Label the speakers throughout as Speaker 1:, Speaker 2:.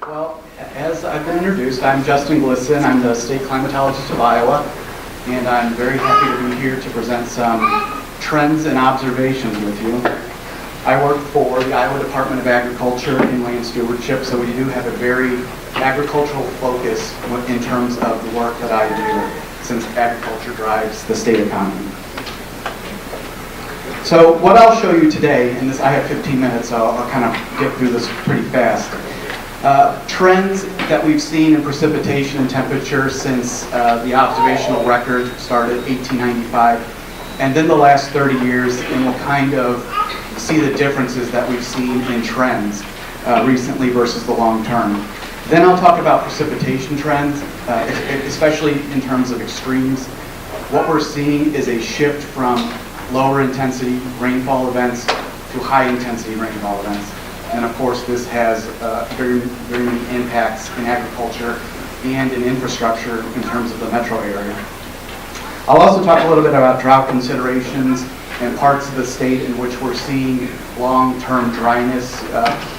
Speaker 1: Well, as I've been introduced, I'm Justin Glisan. I'm the state climatologist of Iowa, and I'm very happy to be here to present some trends and observations with you. I work for the Iowa Department of Agriculture and Land Stewardship, so we do have a very agricultural focus in terms of the work that I do, since agriculture drives the state economy. So what I'll show you today, and I have 15 minutes, so I'll kind of get through this pretty fast. Trends that we've seen in precipitation and temperature since the observational record started 1895, and then the last 30 years, and we'll kind of see the differences that we've seen in trends recently versus the long term. Then I'll talk about precipitation trends, especially in terms of extremes. What we're seeing is a shift from lower intensity rainfall events to high intensity rainfall events. And of course, this has very many impacts in agriculture and in infrastructure in terms of the metro area. I'll also talk a little bit about drought considerations and parts of the state in which we're seeing long-term dryness,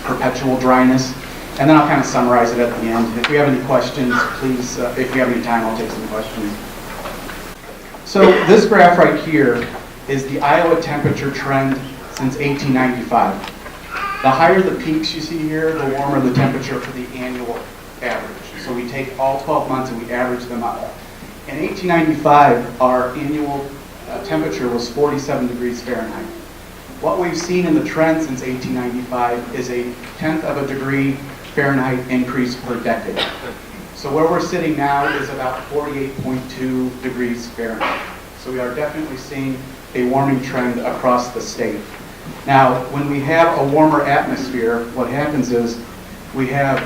Speaker 1: perpetual dryness. And then I'll kind of summarize it at the end. If you have any questions, please, if you have any time, I'll take some questions. So this graph right here is the Iowa temperature trend since 1895. The higher the peaks you see here, the warmer the temperature for the annual average. So we take all 12 months and we average them out. In 1895, our annual temperature was 47 degrees Fahrenheit. What we've seen in the trend since 1895 is a 1/10 of a degree Fahrenheit increase per decade. So where we're sitting now is about 48.2 degrees Fahrenheit. So we are definitely seeing a warming trend across the state. Now, when we have a warmer atmosphere, what happens is we have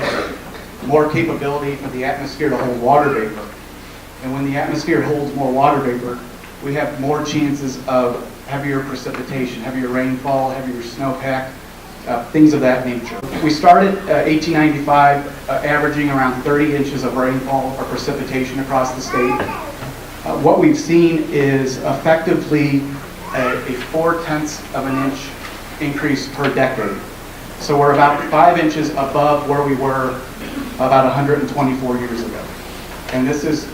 Speaker 1: more capability for the atmosphere to hold water vapor. And when the atmosphere holds more water vapor, we have more chances of heavier precipitation, heavier rainfall, heavier snowpack, things of that nature. We started 1895 averaging around 30 inches of rainfall or precipitation across the state. What we've seen is effectively a 4/10 of an inch increase per decade. So we're about 5 inches above where we were about 124 years ago. And this is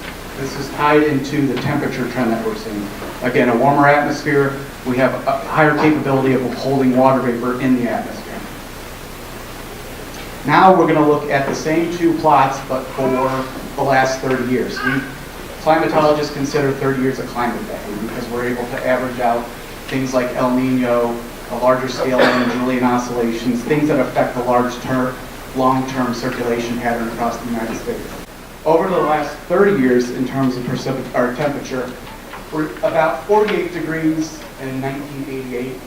Speaker 1: tied into the temperature trend that we're seeing. Again, a warmer atmosphere, we have a higher capability of holding water vapor in the atmosphere. Now we're going to look at the same two plots, but for the last 30 years. Climatologists consider 30 years a climate decade because we're able to average out things like El Nino, a larger scale of Julian oscillations, things that affect the long-term circulation pattern across the United States. Over the last 30 years, in terms of temperature, we're about 48 degrees in 1988.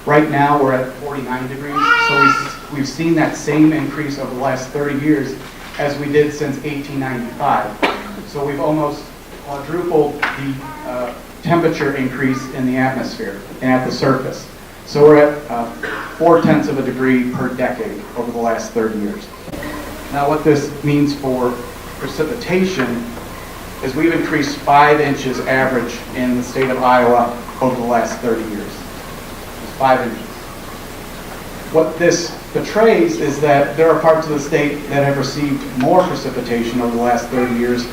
Speaker 1: Right now, we're at 49 degrees. So we've seen that same increase over the last 30 years as we did since 1895. So we've almost quadrupled the temperature increase in the atmosphere and at the surface. So we're at 4/10 of a degree per decade over the last 30 years. Now what this means for precipitation is we've increased 5 inches average in the state of Iowa over the last 30 years. It's 5 inches. What this portrays is that there are parts of the state that have received more precipitation over the last 30 years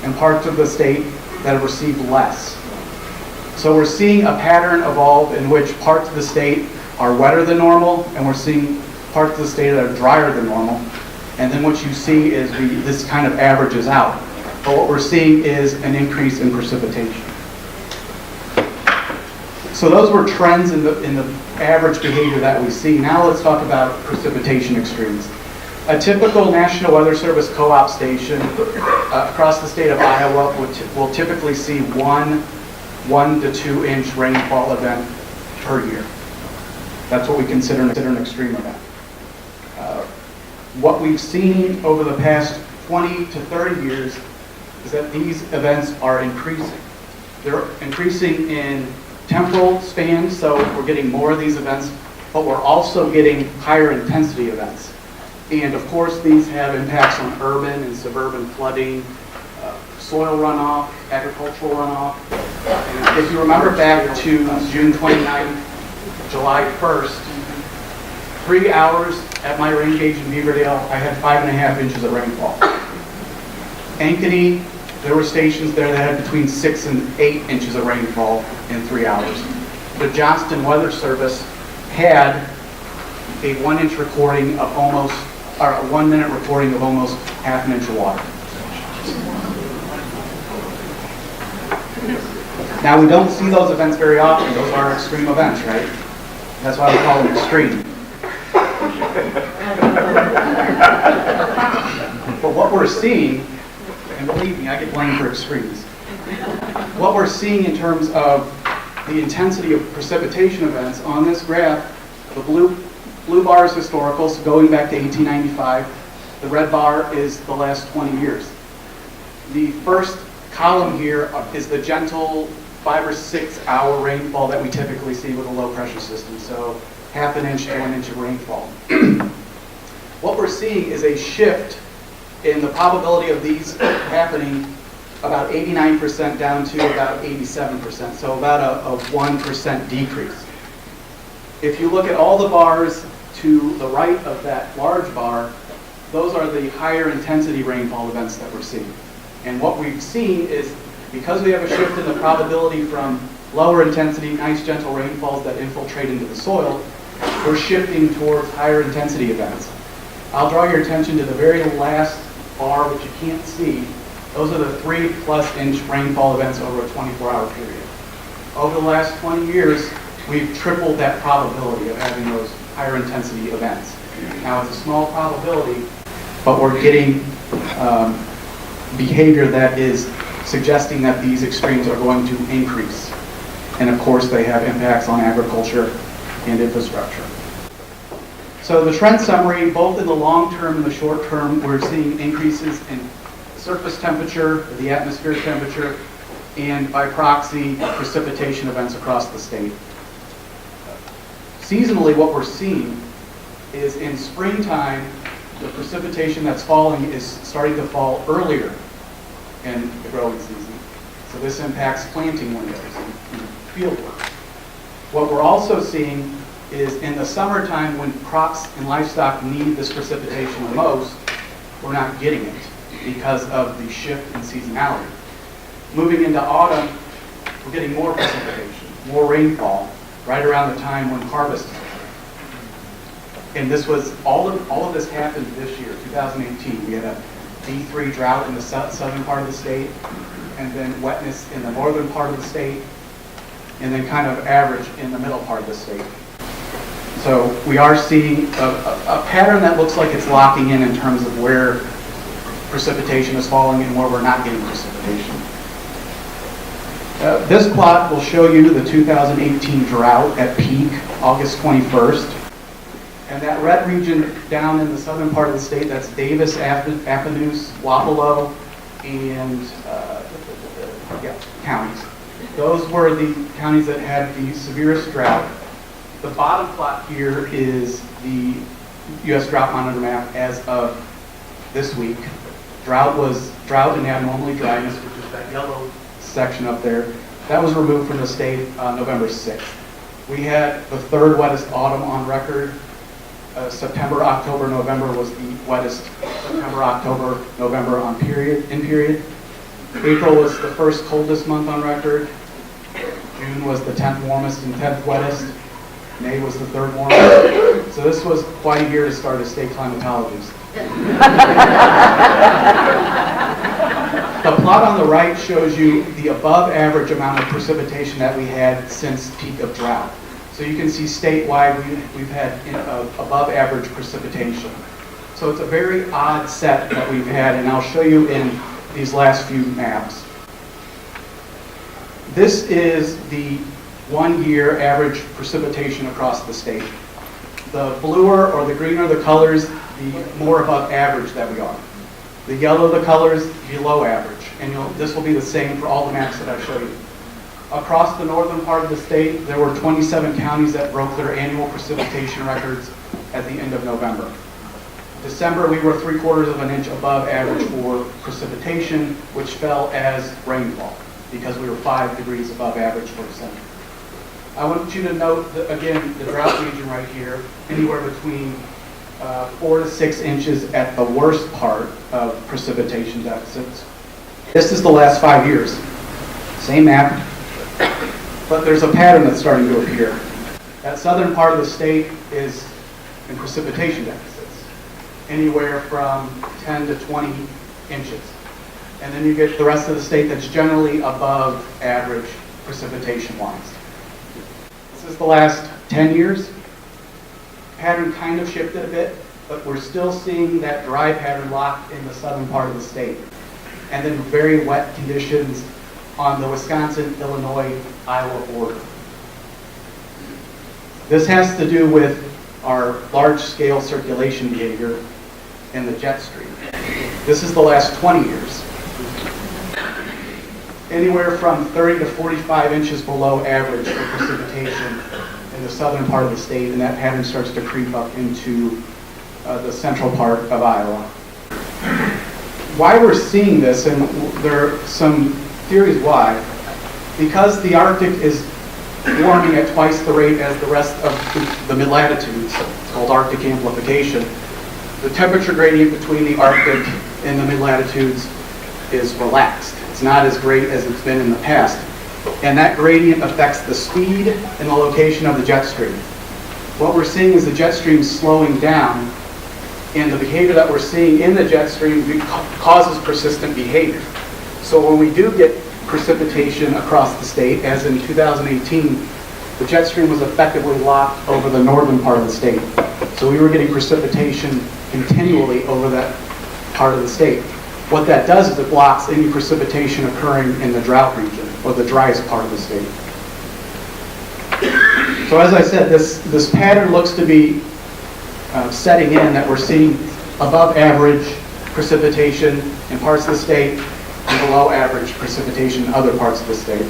Speaker 1: and parts of the state that have received less. So we're seeing a pattern evolve in which parts of the state are wetter than normal, and we're seeing parts of the state that are drier than normal. And then what you see is this kind of averages out. But what we're seeing is an increase in precipitation. So those were trends in the average behavior that we see. Now let's talk about precipitation extremes. A typical National Weather Service co-op station across the state of Iowa will typically see 1 to 2 inch rainfall event per year. That's what we consider an extreme event. What we've seen over the past 20 to 30 years is that these events are increasing. They're increasing in temporal spans, so we're getting more of these events, but we're also getting higher intensity events. And of course, these have impacts on urban and suburban flooding, soil runoff, agricultural runoff. And if you remember back to June 29th, July 1st, 3 hours at my rain gauge in Beaverdale, I had 5.5 inches of rainfall. Ankeny, there were stations there that had between 6 and 8 inches of rainfall in 3 hours. The Johnston Weather Service had a 1 inch recording of almost, or a 1 minute recording of almost half an inch of water. Now, we don't see those events very often. Those are extreme events, right? That's why we call them extreme. But what we're seeing, and believe me, I get blamed for extremes. What we're seeing in terms of the intensity of precipitation events on this graph, the blue bar is historical, so going back to 1895. The red bar is the last 20 years. The first column here is the gentle 5 or 6 hour rainfall that we typically see with a low pressure system, so half an inch to 1 inch of rainfall. What we're seeing is a shift in the probability of these happening about 89% down to about 87%, so about a 1% decrease. If you look at all the bars to the right of that large bar, those are the higher intensity rainfall events that we're seeing. And what we've seen is, because we have a shift in the probability from lower intensity, nice gentle rainfalls that infiltrate into the soil, we're shifting towards higher intensity events. I'll draw your attention to the very last bar, which you can't see. Those are the 3+ inch rainfall events over a 24-hour period. Over the last 20 years, we've tripled that probability of having those higher intensity events. Now, it's a small probability, but we're getting behavior that is suggesting that these extremes are going to increase. And of course, they have impacts on agriculture and infrastructure. So the trend summary, both in the long term and the short term, we're seeing increases in surface temperature, the atmospheric temperature, and by proxy, precipitation events across the state. Seasonally, what we're seeing is in springtime, the precipitation that's falling is starting to fall earlier in the growing season. So this impacts planting windows and field work. What we're also seeing is in the summertime, when crops and livestock need this precipitation the most, we're not getting it because of the shift in seasonality. Moving into autumn, we're getting more precipitation, more rainfall, right around the time when harvest is occurring. And this was, all of this happened this year, 2018. We had a D3 drought in the southern part of the state, and then wetness in the northern part of the state, and then kind of average in the middle part of the state. So we are seeing a pattern that looks like it's locking in terms of where precipitation is falling and where we're not getting precipitation. This plot will show you the 2018 drought at peak, August 21st. And that red region down in the southern part of the state, that's Davis, Appanoose, Wapello, and counties. Those were the counties that had the severest drought. The bottom plot here is the U.S. Drought Monitor map as of this week. Drought and abnormally dryness, which is that yellow section up there. That was removed from the state on November 6th. We had the third wettest autumn on record. September, October, November was the wettest September, October, November in period. April was the first coldest month on record. June was the 10th warmest and 10th wettest. May was the third warmest. So this was quite a year to start a state climatologist. The plot on the right shows you the above average amount of precipitation that we had since peak of drought. So you can see statewide we've had above average precipitation. So it's a very odd set that we've had, and I'll show you in these last few maps. This is the 1 year average precipitation across the state. The bluer or the greener the colors, the more above average that we are. The yellow the colors, below average. And this will be the same for all the maps that I show you. Across the northern part of the state, there were 27 counties that broke their annual precipitation records at the end of November. December, we were 3/4 of an inch above average for precipitation, which fell as rainfall, because we were 5 degrees above average for December. I want you to note, that, again, the drought region right here, anywhere between 4 to 6 inches at the worst part of precipitation deficits. This is the last 5 years. Same map, but there's a pattern that's starting to appear. That southern part of the state is in precipitation deficits, anywhere from 10 to 20 inches. And then you get the rest of the state that's generally above average precipitation-wise. This is the last 10 years. Pattern kind of shifted a bit, but we're still seeing that dry pattern locked in the southern part of the state. And then very wet conditions on the Wisconsin, Illinois, Iowa border. This has to do with our large-scale circulation behavior in the jet stream. This is the last 20 years. Anywhere from 30 to 45 inches below average for precipitation in the southern part of the state, and that pattern starts to creep up into the central part of Iowa. Why we're seeing this, and there are some theories why, because the Arctic is warming at twice the rate as the rest of the mid-latitudes. It's called Arctic amplification. The temperature gradient between the Arctic and the mid-latitudes is relaxed. It's not as great as it's been in the past. And that gradient affects the speed and the location of the jet stream. What we're seeing is the jet stream slowing down, and the behavior that we're seeing in the jet stream causes persistent behavior. So when we do get precipitation across the state, as in 2018, the jet stream was effectively locked over the northern part of the state. So we were getting precipitation continually over that part of the state. What that does is it blocks any precipitation occurring in the drought region, or the driest part of the state. So as I said, this pattern looks to be setting in, that we're seeing above average precipitation in parts of the state and below average precipitation in other parts of the state.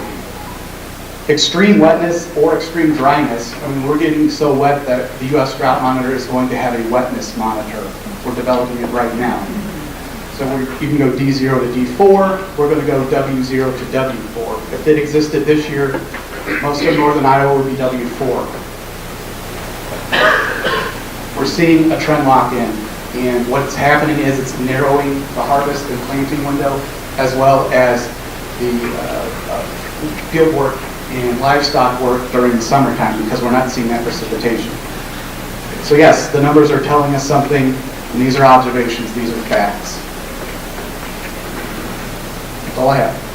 Speaker 1: Extreme wetness or extreme dryness, I mean, we're getting so wet that the U.S. Drought Monitor is going to have a wetness monitor. We're developing it right now. So you can go D0 to D4, we're going to go W0 to W4. If it existed this year, most of northern Iowa would be W4. We're seeing a trend lock in, and what's happening is it's narrowing the harvest and planting window, as well as the field work and livestock work during the summertime, because we're not seeing that precipitation. So yes, the numbers are telling us something, and these are observations, these are facts. That's all I have.